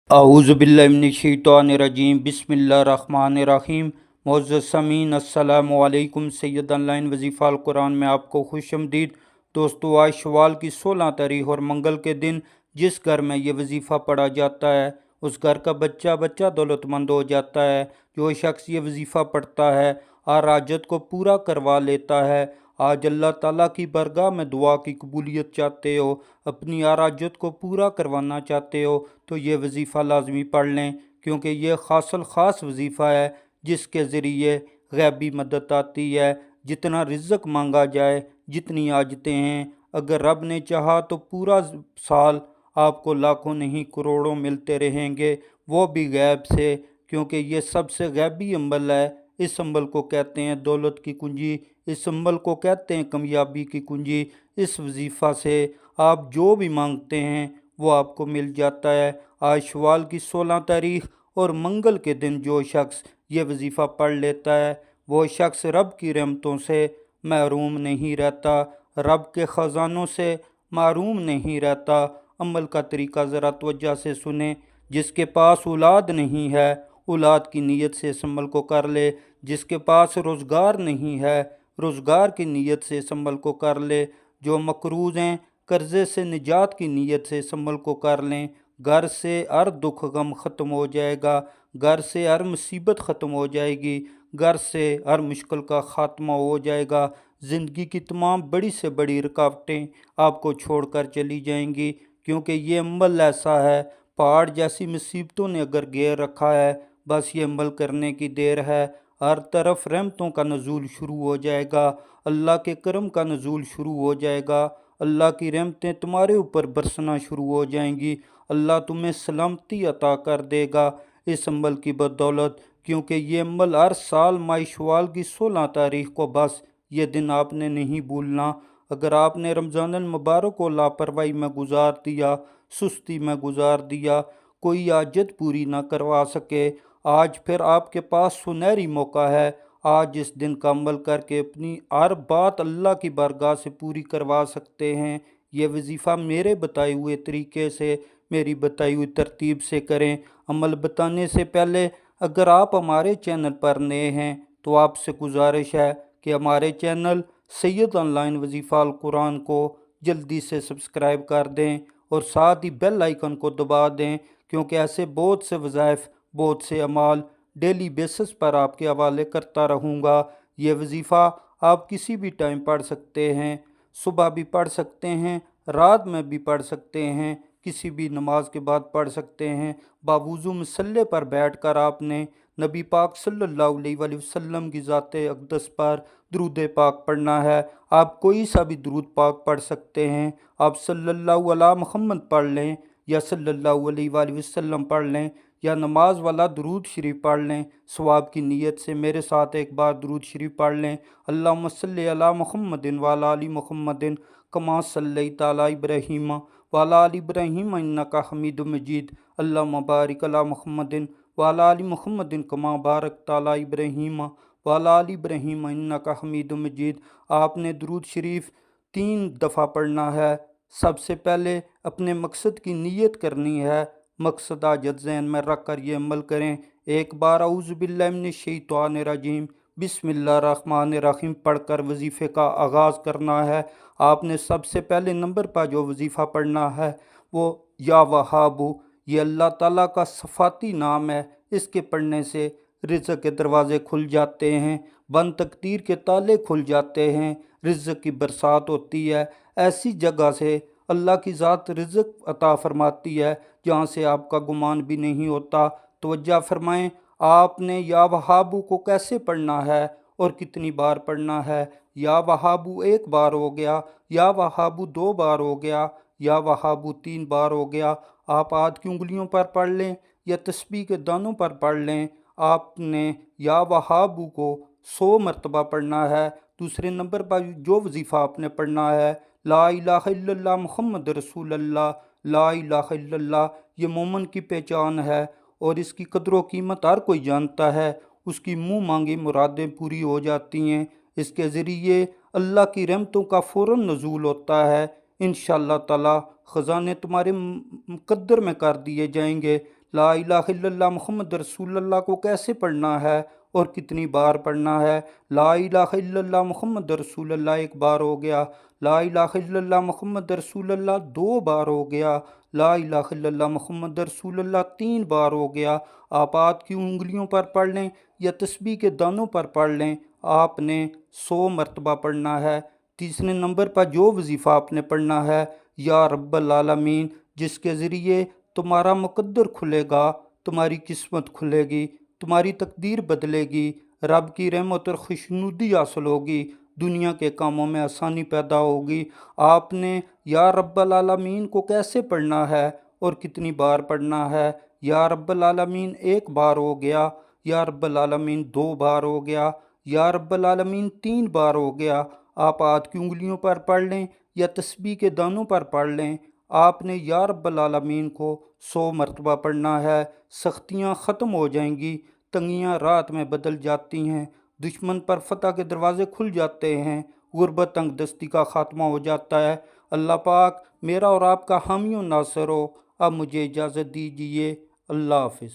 اعوذ باللہ من الشیطان الرجیم بسم اللہ الرحمن الرحیم۔ معزز سامعین، السلام علیکم۔ سید آن لائن وظیفہ القرآن میں آپ کو خوش آمدید۔ دوستو، آج شوال کی 16 تاریخ اور منگل کے دن جس گھر میں یہ وظیفہ پڑھا جاتا ہے اس گھر کا بچہ بچہ دولت مند ہو جاتا ہے۔ جو شخص یہ وظیفہ پڑھتا ہے ہر حاجت کو پورا کروا لیتا ہے۔ آج اللہ تعالیٰ کی بارگاہ میں دعا کی قبولیت چاہتے ہو، اپنی ہر حاجت کو پورا کروانا چاہتے ہو تو یہ وظیفہ لازمی پڑھ لیں، کیونکہ یہ خاص الخاص وظیفہ ہے جس کے ذریعے غیبی مدد آتی ہے۔ جتنا رزق مانگا جائے، جتنی حاجتیں ہیں، اگر رب نے چاہا تو پورا سال آپ کو لاکھوں نہیں کروڑوں ملتے رہیں گے، وہ بھی غیب سے، کیونکہ یہ سب سے غیبی عمل ہے۔ اس عمل کو کہتے ہیں دولت کی کنجی، اس عمل کو کہتے ہیں کامیابی کی کنجی۔ اس وظیفہ سے آپ جو بھی مانگتے ہیں وہ آپ کو مل جاتا ہے۔ آج شوال کی 16 تاریخ اور منگل کے دن جو شخص یہ وظیفہ پڑھ لیتا ہے وہ شخص رب کی رحمتوں سے محروم نہیں رہتا، رب کے خزانوں سے محروم نہیں رہتا۔ عمل کا طریقہ ذرا توجہ سے سنیں۔ جس کے پاس اولاد نہیں ہے اولاد کی نیت سے اس عمل کو کر لے، جس کے پاس روزگار نہیں ہے روزگار کی نیت سے اس عمل کو کر لے، جو مقروض ہیں قرضے سے نجات کی نیت سے اس عمل کو کر لیں۔ گھر سے ہر دکھ غم ختم ہو جائے گا، گھر سے ہر مصیبت ختم ہو جائے گی، گھر سے ہر مشکل کا خاتمہ ہو جائے گا۔ زندگی کی تمام بڑی سے بڑی رکاوٹیں آپ کو چھوڑ کر چلی جائیں گی، کیونکہ یہ عمل ایسا ہے، پہاڑ جیسی مصیبتوں نے اگر گھیر رکھا ہے بس یہ عمل کرنے کی دیر ہے۔ ہر طرف رحمتوں کا نزول شروع ہو جائے گا، اللہ کے کرم کا نزول شروع ہو جائے گا، اللہ کی رحمتیں تمہارے اوپر برسنا شروع ہو جائیں گی، اللہ تمہیں سلامتی عطا کر دے گا اس عمل کی بدولت، کیونکہ یہ عمل ہر سال ماہ شوال کی 16 تاریخ کو بس یہ دن آپ نے نہیں بھولنا۔ اگر آپ نے رمضان المبارک کو لاپرواہی میں گزار دیا، سستی میں گزار دیا، کوئی حاجت پوری نہ کروا سکے، آج پھر آپ کے پاس سنہری موقع ہے۔ آج اس دن کا عمل کر کے اپنی ہر بات اللہ کی بارگاہ سے پوری کروا سکتے ہیں۔ یہ وظیفہ میرے بتائے ہوئے طریقے سے، میری بتائی ہوئی ترتیب سے کریں۔ عمل بتانے سے پہلے اگر آپ ہمارے چینل پر نئے ہیں تو آپ سے گزارش ہے کہ ہمارے چینل سید آن لائن وظیفہ القرآن کو جلدی سے سبسکرائب کر دیں اور ساتھ ہی بیل آئیکن کو دبا دیں، کیونکہ ایسے بہت سے وظائف، بہت سے اعمال ڈیلی بیسس پر آپ کے حوالے کرتا رہوں گا۔ یہ وظیفہ آپ کسی بھی ٹائم پڑھ سکتے ہیں، صبح بھی پڑھ سکتے ہیں، رات میں بھی پڑھ سکتے ہیں، کسی بھی نماز کے بعد پڑھ سکتے ہیں۔ باوضو مصلی پر بیٹھ کر آپ نے نبی پاک صلی اللہ علیہ وآلہ وسلم کی ذات اقدس پر درود پاک پڑھنا ہے۔ آپ کوئی سا بھی درود پاک پڑھ سکتے ہیں، آپ صلی اللہ علی محمد پڑھ لیں یا صلی اللہ علیہ وآلہ وسلم پڑھ لیں یا نماز والا درود شریف پڑھ لیں۔ ثواب کی نیت سے میرے ساتھ ایک بار درود شریف پڑھ لیں۔ اللہم صلی علی محمد وعلی آل محمد کما صلیت علی ابراہیم وعلی آل ابراہیم انک حمید مجید۔ اللہم بارک علی محمد وعلی آل محمد کما بارکت علی ابراہیم وعلی آل ابراہیم انک حمید مجید۔ آپ نے درود شریف 3 دفعہ پڑھنا ہے۔ سب سے پہلے اپنے مقصد کی نیت کرنی ہے، مقصد حاجت ذہن میں رکھ کر یہ عمل کریں۔ ایک بار اعوذ باللہ من الشیطان الرجیم بسم اللہ الرحمن الرحیم پڑھ کر وظیفے کا آغاز کرنا ہے۔ آپ نے سب سے پہلے نمبر پر جو وظیفہ پڑھنا ہے وہ یا وہابو، یہ اللہ تعالیٰ کا صفاتی نام ہے، اس کے پڑھنے سے رزق کے دروازے کھل جاتے ہیں، بند تقدیر کے تالے کھل جاتے ہیں، رزق کی برسات ہوتی ہے۔ ایسی جگہ سے اللہ کی ذات رزق عطا فرماتی ہے جہاں سے آپ کا گمان بھی نہیں ہوتا۔ توجہ فرمائیں، آپ نے یا وہابو کو کیسے پڑھنا ہے اور کتنی بار پڑھنا ہے۔ یا وہابو 1 بار ہو گیا، یا وہابو 2 بار ہو گیا، یا وہابو 3 بار ہو گیا۔ آپ ہاتھ کی انگلیوں پر پڑھ لیں یا تسبیح کے دانوں پر پڑھ لیں۔ آپ نے یا وہابو کو 100 مرتبہ پڑھنا ہے۔ دوسرے نمبر پر جو وظیفہ آپ نے پڑھنا ہے لا الہ الا اللہ محمد رسول اللہ، لا الہ الا اللہ، یہ مومن کی پہچان ہے اور اس کی قدر و قیمت ہر کوئی جانتا ہے۔ اس کی منہ مانگی مرادیں پوری ہو جاتی ہیں، اس کے ذریعے اللہ کی رحمتوں کا فوراً نزول ہوتا ہے۔ انشاءاللہ تعالی خزانے تمہارے مقدر میں کر دیے جائیں گے۔ لا الہ الا اللہ محمد رسول اللہ کو کیسے پڑھنا ہے اور کتنی بار پڑھنا ہے۔ لا الہ الا اللہ محمد رسول اللہ ایک بار ہو گیا، لا الہ الا اللہ محمد رسول اللہ دو بار ہو گیا، لا الہ الا اللہ محمد رسول اللہ تین بار ہو گیا۔ آپ ہاتھ کی انگلیوں پر پڑھ لیں یا تسبیح کے دانوں پر پڑھ لیں، آپ نے 100 مرتبہ پڑھنا ہے۔ تیسرے نمبر پر جو وظیفہ آپ نے پڑھنا ہے، یا رب العالمین، جس کے ذریعے تمہارا مقدر کھلے گا، تمہاری قسمت کھلے گی، تمہاری تقدیر بدلے گی، رب کی رحمت اور خوشنودی حاصل ہوگی، دنیا کے کاموں میں آسانی پیدا ہوگی۔ آپ نے یا رب العالمین کو کیسے پڑھنا ہے اور کتنی بار پڑھنا ہے۔ یا رب العالمین ایک بار ہو گیا، یا رب العالمین دو بار ہو گیا، یا رب العالمین تین بار ہو گیا۔ آپ ہاتھ کی انگلیوں پر پڑھ لیں یا تسبیح کے دانوں پر پڑھ لیں، آپ نے یا رب العالمین کو 100 مرتبہ پڑھنا ہے۔ سختیاں ختم ہو جائیں گی، تنگیاں رات میں بدل جاتی ہیں، دشمن پر فتح کے دروازے کھل جاتے ہیں، غربت تنگ دستی کا خاتمہ ہو جاتا ہے۔ اللہ پاک میرا اور آپ کا حامی و ناصر ہو۔ اب مجھے اجازت دیجیے، اللہ حافظ۔